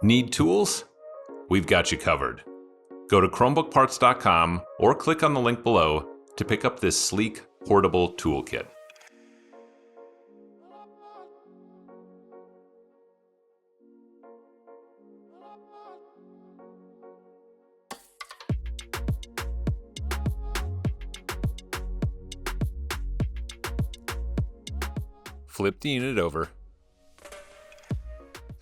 Need tools? We've got you covered. Go to ChromebookParts.com or click on the link below to pick up this sleek, portable toolkit. Flip the unit over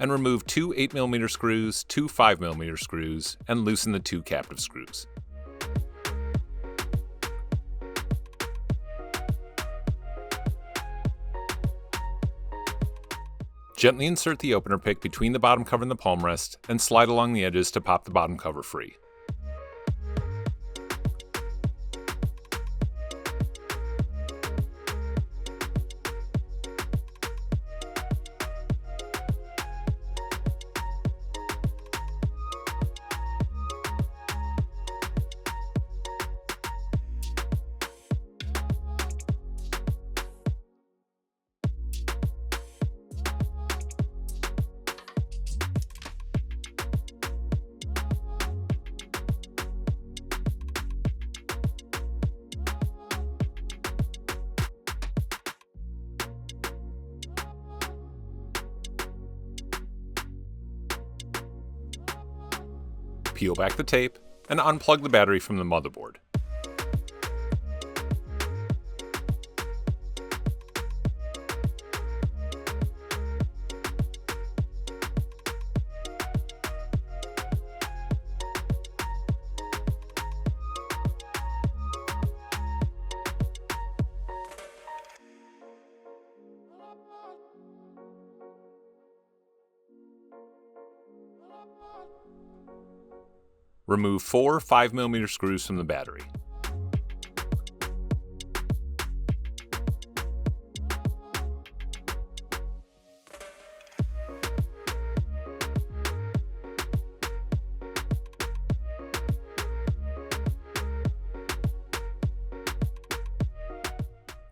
and remove two 8mm screws, two 5mm screws, and loosen the two captive screws. Gently insert the opener pick between the bottom cover and the palm rest and slide along the edges to pop the bottom cover free. Peel back the tape and unplug the battery from the motherboard. Remove four 5mm screws from the battery.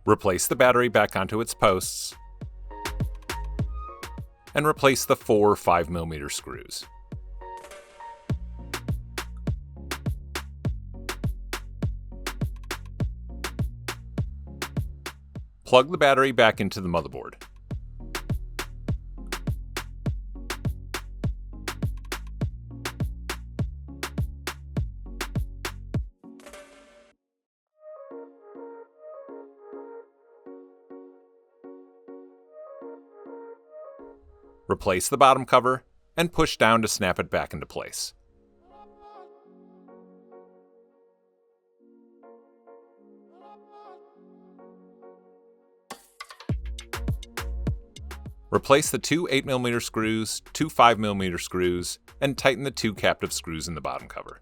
Replace the battery back onto its posts, and replace the four 5mm screws. Plug the battery back into the motherboard. Replace the bottom cover and push down to snap it back into place. Replace the two 8mm screws, two 5mm screws, and tighten the two captive screws in the bottom cover.